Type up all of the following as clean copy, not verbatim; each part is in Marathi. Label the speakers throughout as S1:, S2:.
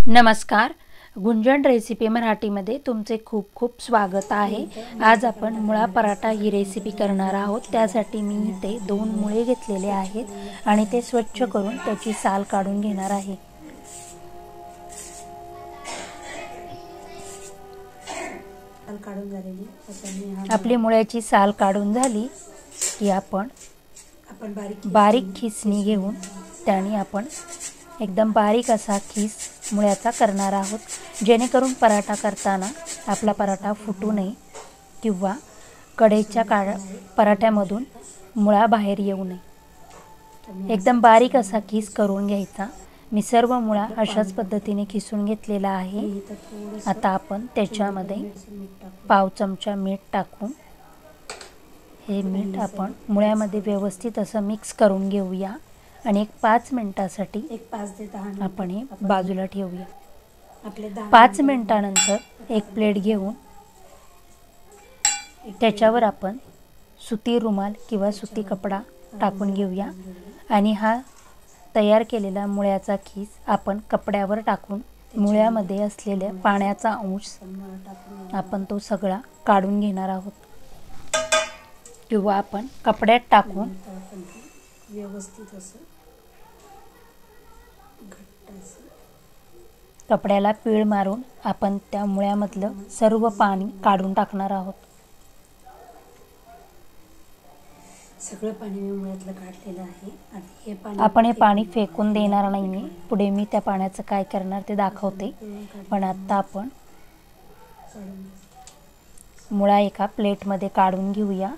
S1: नमस्कार, गुंजन रेसिपी मराठीमध्ये तुमचे खूप खूप स्वागत आहे। आज आपण मुळा पराठा ही रेसिपी करणार आहोत। त्यासाठी मी इथे 2 मुळे घेतलेले आहेत आणि ते स्वच्छ करून त्याची साल काढून घेणार आहे। आपली मुळ्याची साल काढून झाली की आपण बारीक खिसणी घेऊन त्याने आपण एकदम बारीक असा खिस मुळ्याचा करणार आहोत, जेणेकरून पराठा करताना आपला पराठा फुटू नये किंवा कढईच्या पराठ्यामधून मुळा बाहेर येऊ नये। एकदम बारीक असा खिस करून घ्यायचा। मी सर्व मुळा अशाच पद्धतीने खिसून घेतलेला आहे। आता आपण त्याच्यामध्ये पाव चमचा मीठ टाकून हे मीठ आपण मुळ्यामध्ये व्यवस्थित असं मिक्स करून घेऊया आणि 5 मिनिटांसाठी आपण हे बाजूला ठेवूया। 5 मिनिटांनंतर एक प्लेट घेऊन त्याच्यावर आपण सुती रुमाल किंवा सुती कपडा टाकून घेऊया आणि हा तयार केलेला मुळ्याचा खिस आपण कपड्यावर टाकून मुळ्यामध्ये असलेल्या पाण्याचा अंश आपण तो सगळा काढून घेणार आहोत, किंवा आपण कपड्यात टाकून व्यवस्थित असं कपड्याला पीळ मारून आपण त्या मुळ्यामधलं सर्व पाणी काढून टाकणार आहोत।
S2: सगळं पाणी मी मुळ्यातलं काढलेलं आहे आणि हे पाणी
S1: आपण हे पाणी फेकून देणार नाही। पुढे मी त्या पाण्याचं काय करणार ते दाखवते, पण आता आपण मुळा एका प्लेटमध्ये काढून घेऊया।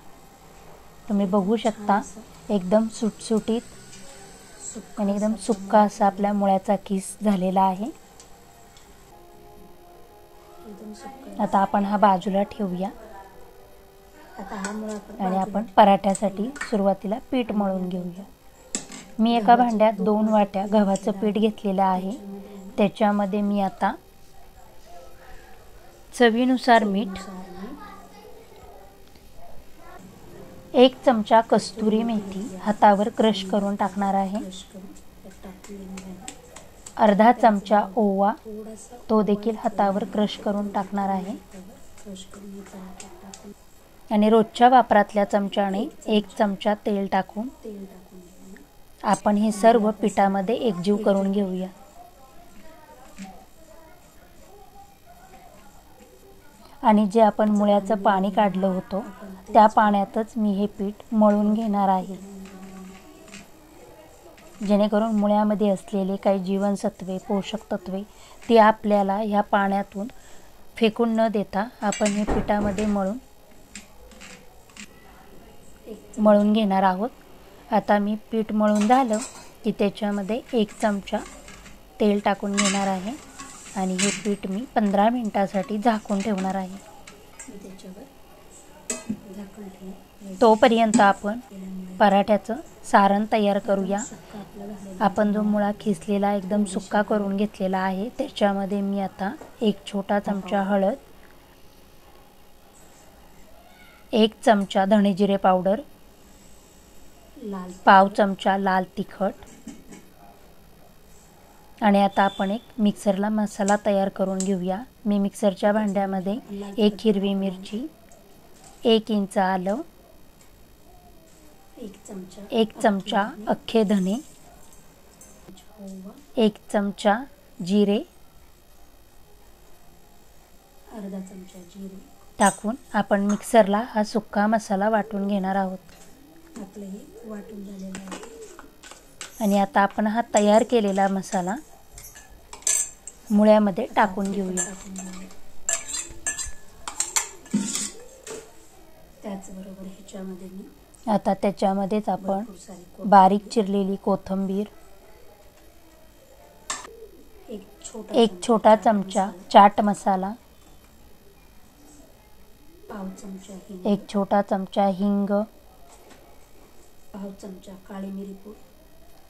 S1: तुम्ही बघू शकता एकदम सुटसुटीत आणि एकदम सुक्का असा आपल्या मुळ्याचा खिस झालेला आहे। आता आपण हा बाजूला ठेवूया आणि आपण पराठ्यासाठी सुरुवातीला पीठ मळून घेऊया। मी एका भांड्यात 2 वाट्या गव्हाचं पीठ घेतलेलं आहे। त्याच्यामध्ये मी आता चवीनुसार मीठ, 1 चमचा कस्तुरी मेथी हातावर क्रश करून टाकणार आहे, अर्धा चमचा ओवा तो देखील हातावर क्रश करून टाकणार आहे आणि रोजच्या वापरातल्या चमच्याने 1 चमचा तेल टाकून आपण हे सर्व पिठामध्ये एकजीव करून घेऊया। आणि जे आपण मुळ्याचं पाणी काढलं होतं त्या पाण्यातच मी हे पीठ मळून घेणार आहे, जेणेकरून मुळ्यामध्ये असलेले काही जीवनसत्वे, पोषक तत्वे ती आपल्याला ह्या पाण्यातून फेकून न देता आपण हे पिठामध्ये मळून घेणार आहोत। आता मी पीठ मळून झालं की त्याच्यामध्ये 1 चमचा तेल टाकून घेणार आहे आणि हे पीठ मी 15 मिनिटांसाठी झाकून ठेवणार आहे। तोपर्यंत आपण पराठ्याचं सारण तयार करूया। आपण जो मुळा खिसलेला एकदम सुक्का करून घेतलेला आहे त्याच्यामध्ये मी आता 1 छोटा चमचा हळद, 1 चमचा धणे जिरे पावडर, पाव चमचा लाल तिखट आणि आता आपण एक मिक्सरला मसाला तयार करून घेऊया। मी मिक्सरच्या भांड्यामध्ये 1 हिरवी मिरची, 1 इंच आलं, 1 चमचा अख्खे धने, 1 चमचा जिरे,
S2: अर्धा चमचा जिरे
S1: टाकून आपण मिक्सरला हा सुक्का मसाला वाटून घेणार आहोत।
S2: आपलं हे वाटून झालेलं आहे
S1: आणि आता आपण हा तयार केलेला मसाला मुळ्यामध्ये टाकून घेऊया।
S2: त्याचबरोबर ह्याच्यामध्ये मी
S1: आता त्याच्यामध्येच आपण बारीक चिरलेली कोथिंबीर, 1 छोटा चमचा चाट मसाला, 1 छोटा चमचा हिंग,
S2: पाव चमचा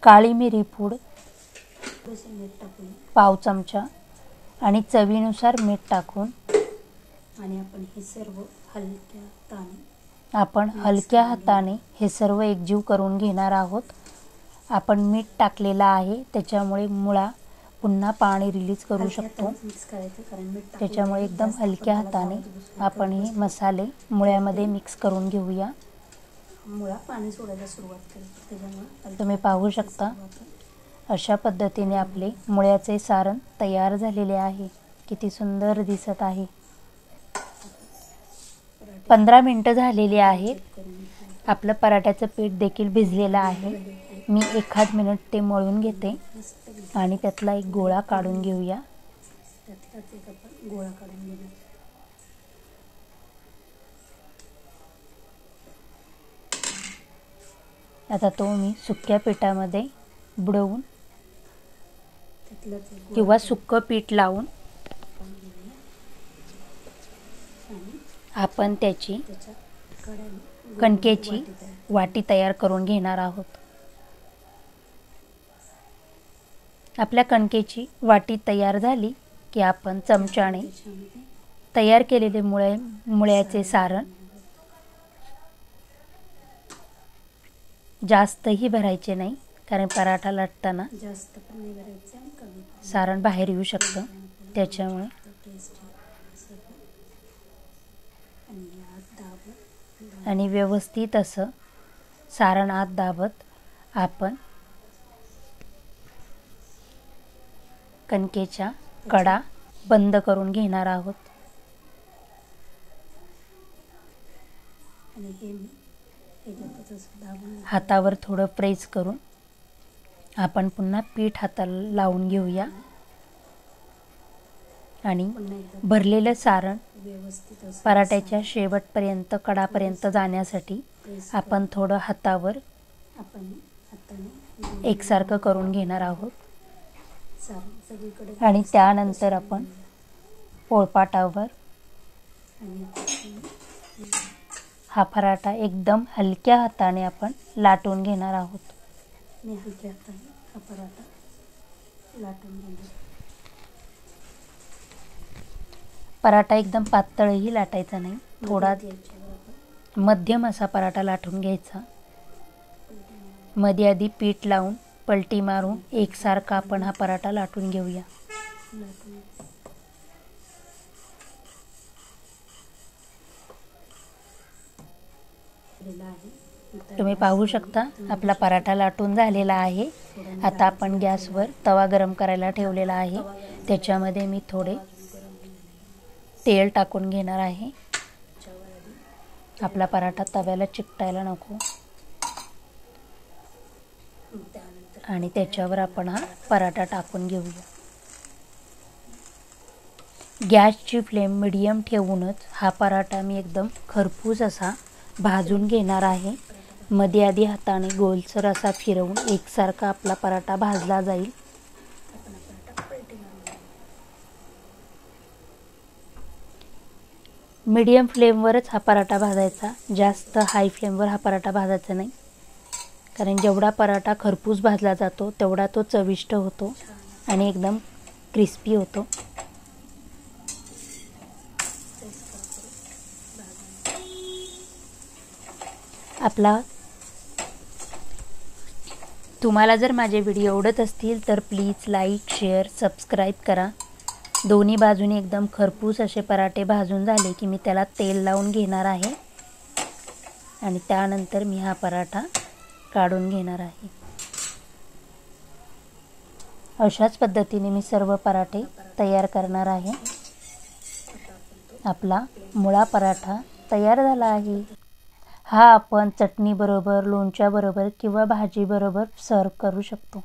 S1: काळी मिरी पूड, पाव चमचा आणि चवीनुसार मीठ टाकून
S2: आणि आपण हे सर्व
S1: हलक्या हाताने हे सर्व एकजीव करून घेणार आहोत। आपण मीठ टाकलेलं आहे त्याच्यामुळे मुळा पुन्हा पाणी रिलीज करू शकतो.
S2: मिक्स करायचं कारण मीठ
S1: त्याच्यामुळे एकदम हलक्या हाताने आपण हे मसाले मुळ्यामध्ये मिक्स करून घेऊया.
S2: मुळा पाणी सोडायला सुरुवात करतो, त्याच्यामुळे
S1: तुम्ही पाहू शकता अशा पद्धतीने आपले मुळ्याचे सारण तयार झालेले आहे. किती सुंदर दिसत आहे. 15 मिनिटं झालेली आहेत. आपलं पराठ्याचं पीठ देखील भिजलेलं आहे. मी 1 मिनिट ते मळून घेते आणि त्यातला एक गोळा काढून घेऊया.
S2: गोळा काढून घेऊया.
S1: आता तो मी सुक्या पिठामध्ये बुडवून किंवा सुक्कं पीठ लावून आपण त्याची कणकेची वाटी तयार करून घेणार आहोत. आपल्या कणकेची वाटी तयार झाली की आपण चमच्याने तयार केलेले मुळ्याचे सारण जास्तही भरायचे नाही, कारण पराठा लाटताना
S2: जास्त पण नाही भरायचं आणि कमी
S1: सारण बाहेर येऊ शकतं. त्याच्यामुळे आणि व्यवस्थित असं सारण आत दाबत आपण कणकेच्या कडा बंद करून घेणार आहोत.
S2: आणि हे मी
S1: हातावर थोडं प्रेस करून आपण पुन्हा पीठ हाताला लावून घेऊया आणि भरलेलं सारण पराठ्याच्या शेवटपर्यंत कडापर्यंत जाण्यासाठी आपण थोडं हातावर एकसारखं करून घेणार आहोत. आणि त्यानंतर आपण पोळपाटावर हा पराठा एकदम हलक्या हाताने आपण लाटून घेणार आहोत.
S2: मी हलक्या हाताने हा पराठा लाटून घेणार.
S1: पराठा एकदम पातळही लाटायचा नाही, थोडा मध्यम असा पराठा लाटून घ्यायचा. मध्ये आधी पीठ लावून पलटी मारून एकसारखा आपण हा पराठा लाटून घेऊया. तुम्ही पाहू शकता आपला पराठा लाटून झालेला आहे. आता आपण गॅसवर तवा गरम करायला ठेवलेला आहे. त्याच्यामध्ये मी थोडे तेल टाकून घेणार आहे. आपला पराठा तव्याला चिकटायला नको. आणि त्याच्यावर आपण हा पराठा टाकून घेऊया. गॅसची फ्लेम मीडियम ठेवूनच हा पराठा मी एकदम खरपूस असा भाजून घेणार आहे. मध्ये आधी हाताने गोलसर असा फिरवून एकसारखा आपला पराठा भाजला जाईल. मीडियम फ्लेमवरच हा पराठा भाजायचा, जास्त हाय फ्लेमवर हा पराठा भाजायचा नाही, कारण जेवढा पराठा खरपूस भाजला जातो तेवढा तो चविष्ट होतो आणि एकदम क्रिस्पी होतो. आपला तुम्हाला जर माझे व्हिडिओ आवडत असतील तर प्लीज लाईक, शेअर, सबस्क्राईब करा. दोन्ही बाजूने एकदम खरपूस असे पराठे भाजून झाले की मी त्याला तेल लावून घेणार आहे आणि त्यानंतर मी हा पराठा काढून घेणार आहे. अशाच पद्धतीने मी सर्व पराठे तयार करणार आहे. आपला मुळा पराठा तयार झाला आहे. हा आपण चटणी बरोबर, लोणच्या बरोबर किंवा भाजी बरोबर सर्व करू शकतो.